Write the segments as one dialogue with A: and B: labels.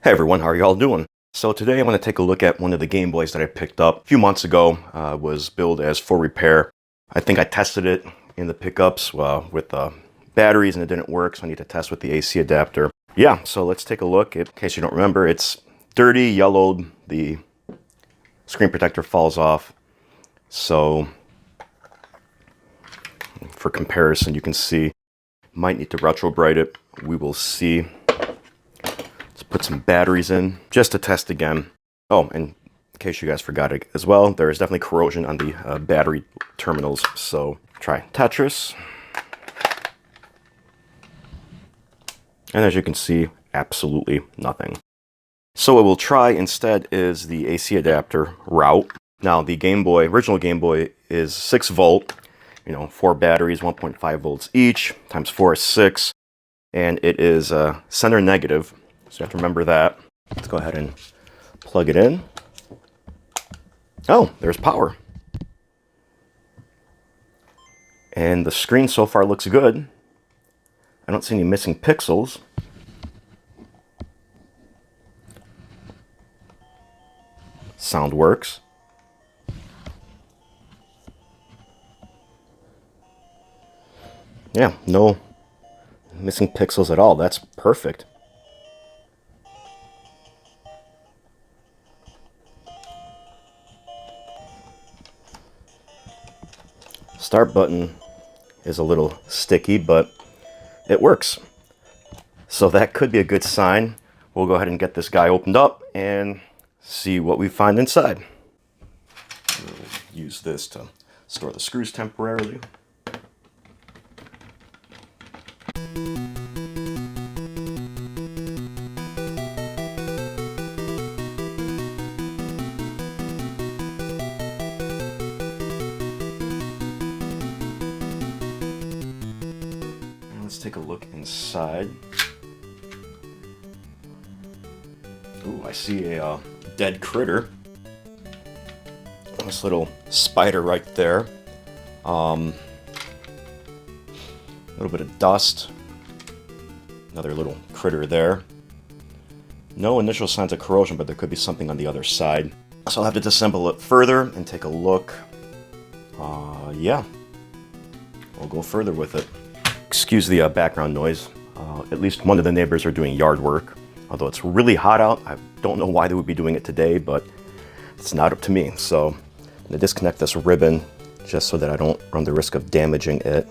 A: Hey everyone, how are you all doing? So today I'm going to take a look at one of the Game Boys that I picked up a few months ago. Was billed as for repair. I think I tested it in the pickups with batteries and it didn't work, so I need to test with the AC adapter. Yeah, so let's take a look. In case you don't remember, it's dirty, yellowed, the screen protector falls off. So for comparison, you can see, might need to retro bright it. We will see. Put some batteries in just to test again. Oh, and in case you guys forgot it as well, there is definitely corrosion on the battery terminals. So try Tetris. And as you can see, absolutely nothing. So what we'll try instead is the AC adapter route. Now the Game Boy, original Game Boy, is 6 volt, 4 batteries, 1.5 volts each, times 4 is 6, and it is center negative. So you have to remember that. Let's go ahead and plug it in. Oh, there's power. And the screen so far looks good. I don't see any missing pixels. Sound works. Yeah, no missing pixels at all. That's perfect. Start button is a little sticky, but it works. So that could be a good sign. We'll go ahead and get this guy opened up and see what we find inside. We'll use this to store the screws temporarily. Let's take a look inside. Ooh, I see a dead critter. This little spider right there. A little bit of dust. Another little critter there. No initial signs of corrosion, but there could be something on the other side. So I'll have to disassemble it further and take a look. Yeah, we'll go further with it. Excuse the background noise. At least one of the neighbors are doing yard work. Although it's really hot out, I don't know why they would be doing it today, but it's not up to me. So I'm going to disconnect this ribbon just so that I don't run the risk of damaging it.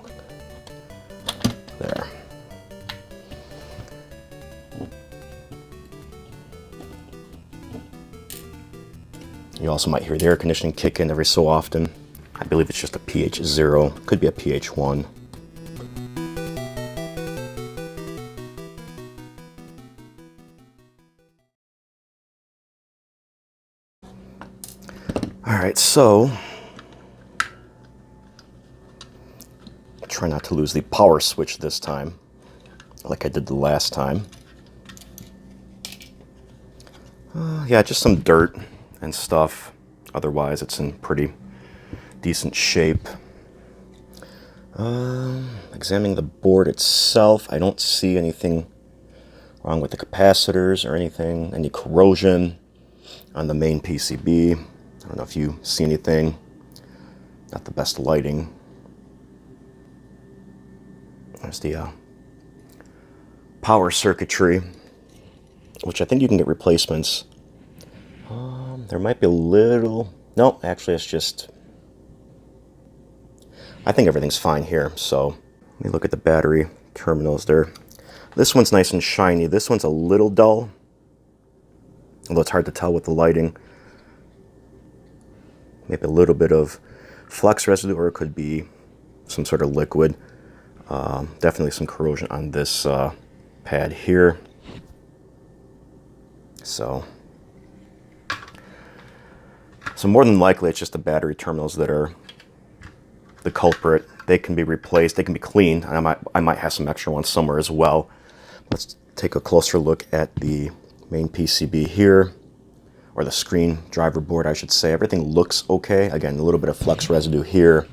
A: There. You also might hear the air conditioning kick in every so often. I believe it's just a pH 0, could be a pH 1. Alright, so try not to lose the power switch this time, like I did the last time. Yeah, just some dirt and stuff. Otherwise, it's in pretty decent shape. Examining the board itself, I don't see anything wrong with the capacitors or anything, any corrosion on the main PCB. I don't know if you see anything. Not the best lighting. There's the power circuitry, which I think you can get replacements. There might be a little... No, actually it's just... I think everything's fine here, so let me look at the battery terminals there. This one's nice and shiny. This one's a little dull, although it's hard to tell with the lighting. Maybe a little bit of flux residue, or it could be some sort of liquid. Definitely some corrosion on this pad here. So more than likely it's just the battery terminals that are the culprit. They can be replaced, they can be cleaned. I might have some extra ones somewhere as well. Let's take a closer look at the main PCB here, or the screen driver board, I should say. Everything looks okay. Again, a little bit of flux residue here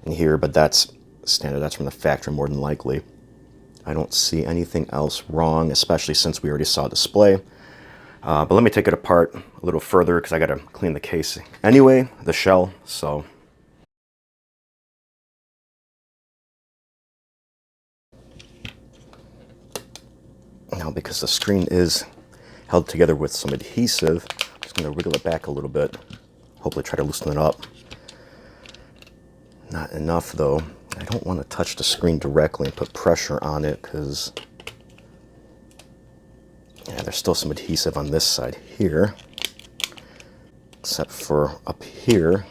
A: and here, but that's standard. That's from the factory more than likely. I don't see anything else wrong, especially since we already saw a display. But let me take it apart a little further because I got to clean the case anyway, the shell. So now, because the screen is held together with some adhesive, I'm just going to wriggle it back a little bit. Hopefully try to loosen it up. Not enough though. I don't want to touch the screen directly and put pressure on it because yeah, there's still some adhesive on this side here, except for up here.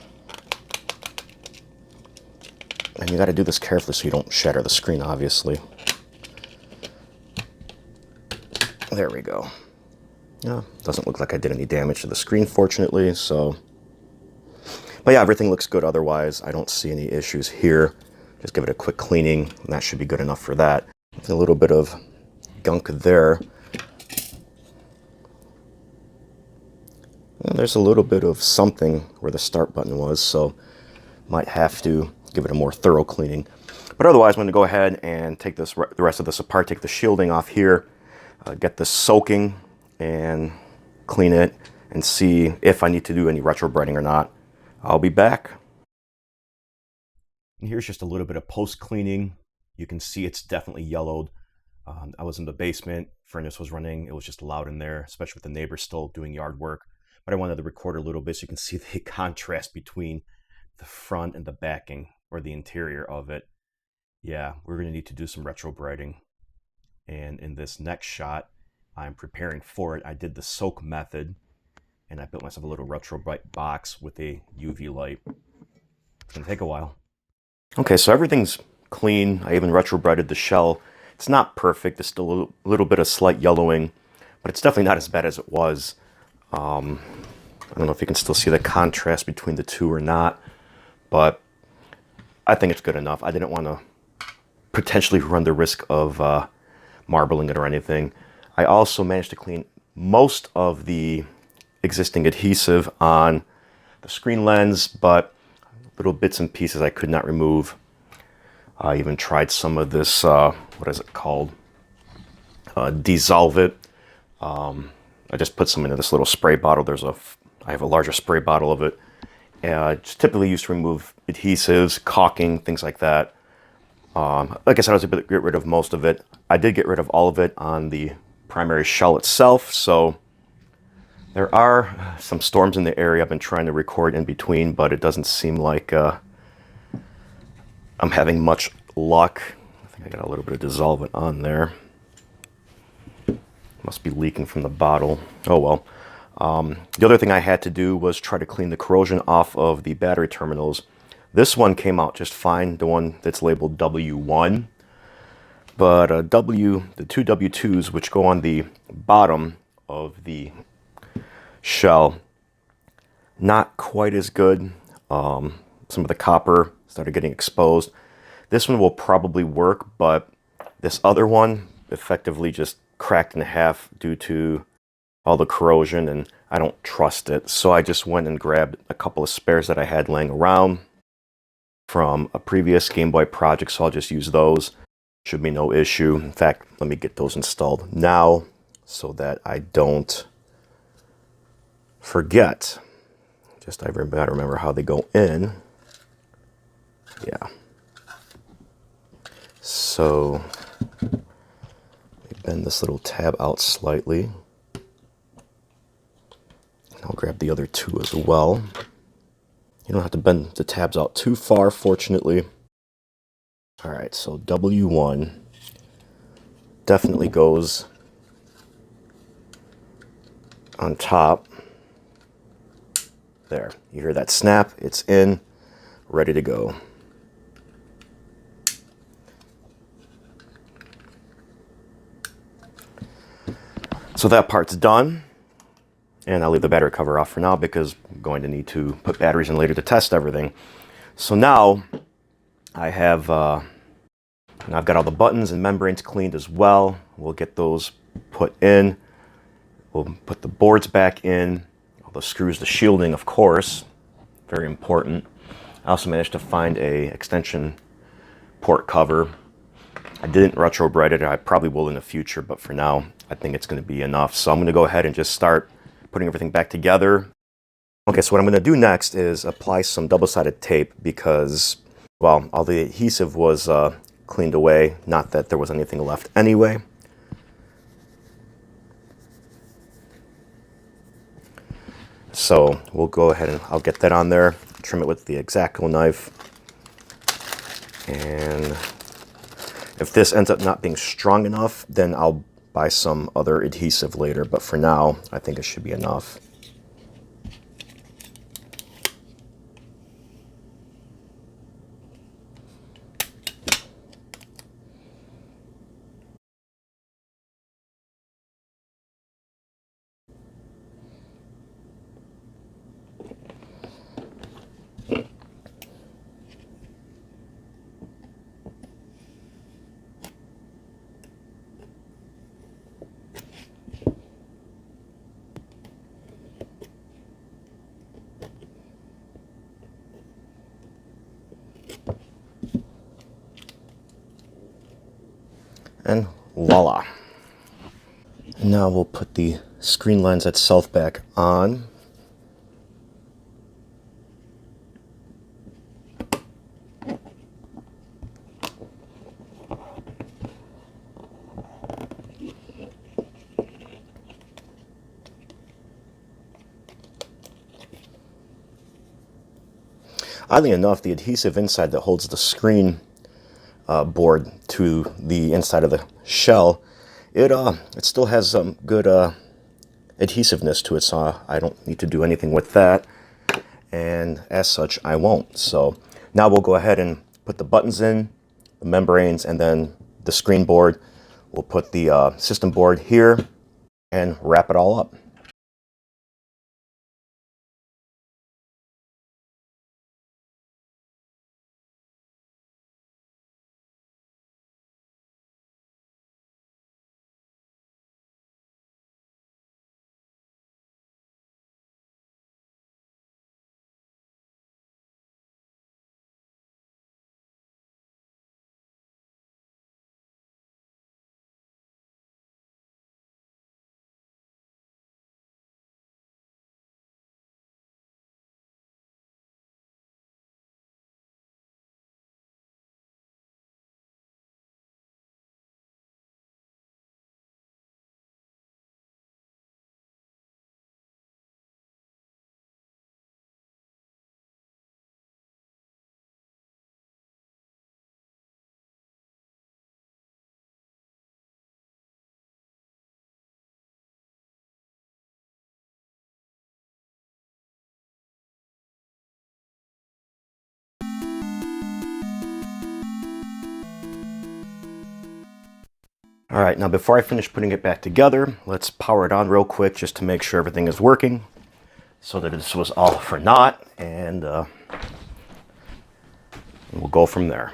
A: And you got to do this carefully so you don't shatter the screen, obviously. There we go. Yeah, doesn't look like I did any damage to the screen, fortunately, so. But yeah, everything looks good otherwise. I don't see any issues here. Just give it a quick cleaning, and that should be good enough for that. A little bit of gunk there. And there's a little bit of something where the start button was, so might have to give it a more thorough cleaning. But otherwise, I'm going to go ahead and take the rest of this apart, take the shielding off here, get this soaking, and clean it, and see if I need to do any retro brighting or not. I'll be back. And here's just a little bit of post-cleaning. You can see it's definitely yellowed. I was in the basement, furnace was running, it was just loud in there, especially with the neighbors still doing yard work. But I wanted to record a little bit so you can see the contrast between the front and the backing, or the interior of it. Yeah, we're going to need to do some retro brighting. And in this next shot, I'm preparing for it. I did the soak method, and I built myself a little retro bright box with a UV light. It's going to take a while. Okay, so everything's clean. I even retro brighted the shell. It's not perfect. There's still a little bit of slight yellowing, but it's definitely not as bad as it was. I don't know if you can still see the contrast between the two or not, but I think it's good enough. I didn't want to potentially run the risk of marbling it or anything. I also managed to clean most of the existing adhesive on the screen lens, but little bits and pieces I could not remove. I even tried some of this, what is it called? Dissolve it. I just put some into this little spray bottle. I have a larger spray bottle of it. It's typically used to remove adhesives, caulking, things like that. Like I said, I was able to get rid of most of it. I did get rid of all of it on the primary shell itself, so there are some storms in the area. I've been trying to record in between, but it doesn't seem like I'm having much luck. I think I got a little bit of dissolvent on there. Must be leaking from the bottle. Oh well. The other thing I had to do was try to clean the corrosion off of the battery terminals. This one came out just fine, the one that's labeled W1. But the two W2s, which go on the bottom of the shell, not quite as good. Some of the copper started getting exposed. This one will probably work, but this other one effectively just cracked in half due to all the corrosion, and I don't trust it. So I just went and grabbed a couple of spares that I had laying around from a previous Game Boy project, so I'll just use those. Should be no issue. In fact, let me get those installed now so that I don't forget. Just I gotta remember how they go in. Yeah. So let me bend this little tab out slightly. I'll grab the other two as well. You don't have to bend the tabs out too far, fortunately. All right, so W1 definitely goes on top. There, you hear that snap? It's in, ready to go. So that part's done. And I'll leave the battery cover off for now because I'm going to need to put batteries in later to test everything. So now I've got all the buttons and membranes cleaned as well. We'll get those put in. We'll put the boards back in. All the screws, the shielding, of course, very important. I also managed to find a extension port cover. I didn't retro bright it. I probably will in the future, but for now, I think it's going to be enough. So I'm going to go ahead and just start putting everything back together. Okay, so what I'm going to do next is apply some double-sided tape because, well, all the adhesive was cleaned away. Not that there was anything left anyway. So we'll go ahead and I'll get that on there, trim it with the X-Acto knife. And if this ends up not being strong enough, then I'll buy some other adhesive later. But for now, I think it should be enough. And voila. And now we'll put the screen lens itself back on. Oddly enough, the adhesive inside that holds the screen board to the inside of the shell, it still has some good adhesiveness to it, so I don't need to do anything with that, and as such I won't. So now we'll go ahead and put the buttons in, the membranes, and then the screen board. We'll put the system board here and wrap it all up. All right, now before I finish putting it back together, let's power it on real quick just to make sure everything is working, so that this was all for naught, and we'll go from there.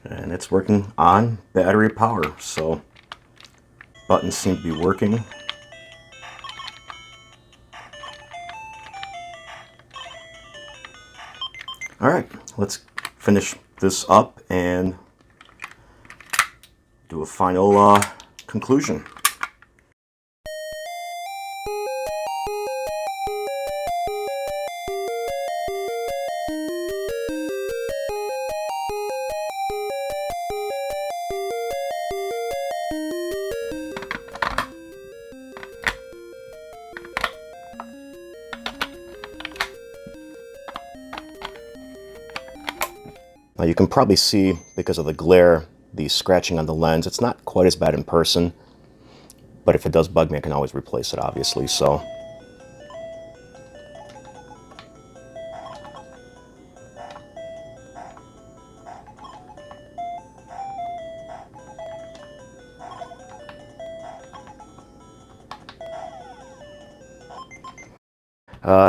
A: And it's working on battery power, so buttons seem to be working. All right, let's finish this up and do a final conclusion. Now you can probably see, because of the glare, the scratching on the lens. It's not quite as bad in person, but if it does bug me, I can always replace it, obviously. So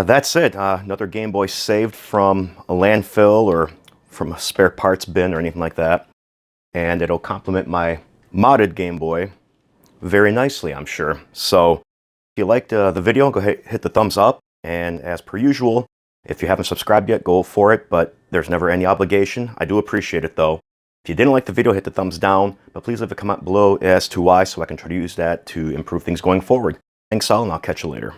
A: that's it. Another Game Boy saved from a landfill or from a spare parts bin or anything like that. And it'll complement my modded Game Boy very nicely, I'm sure. So if you liked the video, go ahead, hit the thumbs up. And as per usual, if you haven't subscribed yet, go for it. But there's never any obligation. I do appreciate it, though. If you didn't like the video, hit the thumbs down, but please leave a comment below as to why so I can try to use that to improve things going forward. Thanks all, and I'll catch you later.